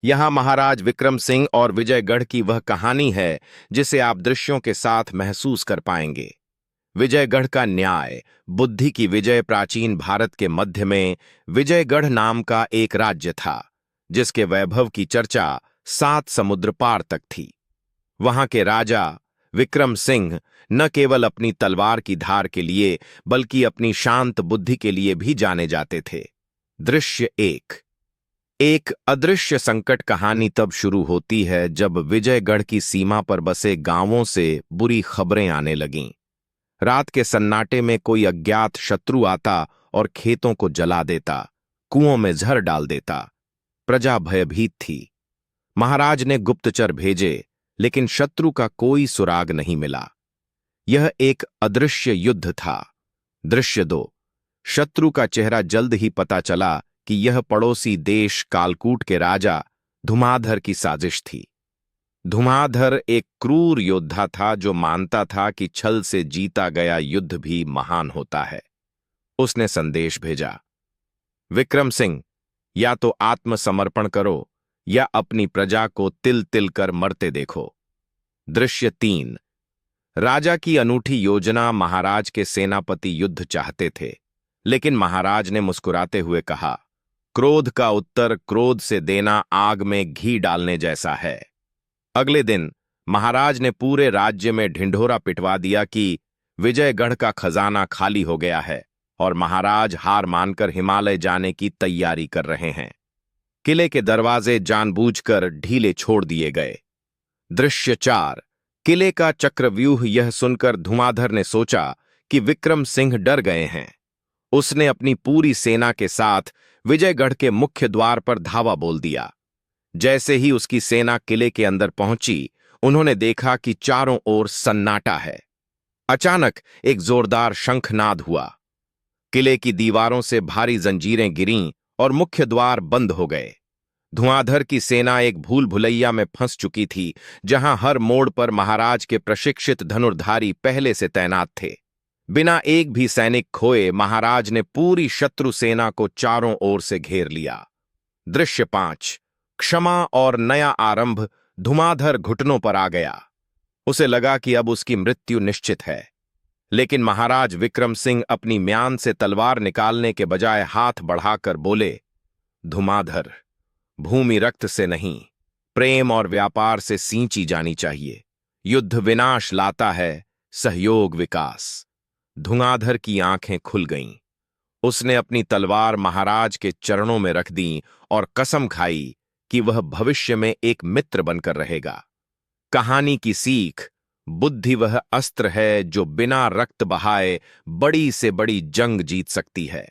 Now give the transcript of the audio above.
यहाँ महाराज विक्रम सिंह और विजयगढ़ की वह कहानी है जिसे आप दृश्यों के साथ महसूस कर पाएंगे। विजयगढ़ का न्याय, बुद्धि की विजय। प्राचीन भारत के मध्य में विजयगढ़ नाम का एक राज्य था, जिसके वैभव की चर्चा 7 समुद्र पार तक थी। वहां के राजा विक्रम सिंह न केवल अपनी तलवार की धार के लिए, बल्कि अपनी शांत बुद्धि के लिए भी जाने जाते थे। दृश्य एक अदृश्य संकट कहानी तब शुरू होती है जब विजयगढ़ की सीमा पर बसे गांवों से बुरी खबरें आने लगीं। रात के सन्नाटे में कोई अज्ञात शत्रु आता और खेतों को जला देता, कुओं में जहर डाल देता। प्रजा भयभीत थी। महाराज ने गुप्तचर भेजे, लेकिन शत्रु का कोई सुराग नहीं मिला। यह एक अदृश्य युद्ध था। दृश्य 2। शत्रु का चेहरा जल्द ही पता चला कि यह पड़ोसी देश कालकूट के राजा धुमाधर की साजिश थी। धुमाधर एक क्रूर योद्धा था जो मानता था कि छल से जीता गया युद्ध भी महान होता है। उसने संदेश भेजा, विक्रम सिंह, या तो आत्मसमर्पण करो या अपनी प्रजा को तिल तिल कर मरते देखो। दृश्य 3। राजा की अनूठी योजना। महाराज के सेनापति युद्ध चाहते थे, लेकिन महाराज ने मुस्कुराते हुए कहा, क्रोध का उत्तर क्रोध से देना आग में घी डालने जैसा है। अगले दिन महाराज ने पूरे राज्य में ढिंढोरा पिटवा दिया कि विजयगढ़ का खजाना खाली हो गया है और महाराज हार मानकर हिमालय जाने की तैयारी कर रहे हैं। किले के दरवाजे जानबूझकर ढीले छोड़ दिए गए। दृश्य 4। किले का चक्रव्यूह। यह सुनकर धुमाधर ने सोचा कि विक्रम सिंह डर गए हैं। उसने अपनी पूरी सेना के साथ विजयगढ़ के मुख्य द्वार पर धावा बोल दिया। जैसे ही उसकी सेना किले के अंदर पहुंची, उन्होंने देखा कि चारों ओर सन्नाटा है। अचानक एक जोरदार शंखनाद हुआ। किले की दीवारों से भारी जंजीरें गिरीं और मुख्य द्वार बंद हो गए। धुआंधर की सेना एक भूल भुलैया में फंस चुकी थी, जहां हर मोड़ पर महाराज के प्रशिक्षित धनुर्धारी पहले से तैनात थे। बिना एक भी सैनिक खोए महाराज ने पूरी शत्रु सेना को चारों ओर से घेर लिया। दृश्य 5। क्षमा और नया आरंभ। धुमाधर घुटनों पर आ गया। उसे लगा कि अब उसकी मृत्यु निश्चित है, लेकिन महाराज विक्रम सिंह अपनी म्यान से तलवार निकालने के बजाय हाथ बढ़ाकर बोले, धुमाधर, भूमि रक्त से नहीं, प्रेम और व्यापार से सींची जानी चाहिए। युद्ध विनाश लाता है, सहयोग विकास। धुआंधर की आंखें खुल गईं। उसने अपनी तलवार महाराज के चरणों में रख दी और कसम खाई कि वह भविष्य में एक मित्र बनकर रहेगा। कहानी की सीख, बुद्धि वह अस्त्र है जो बिना रक्त बहाए बड़ी से बड़ी जंग जीत सकती है।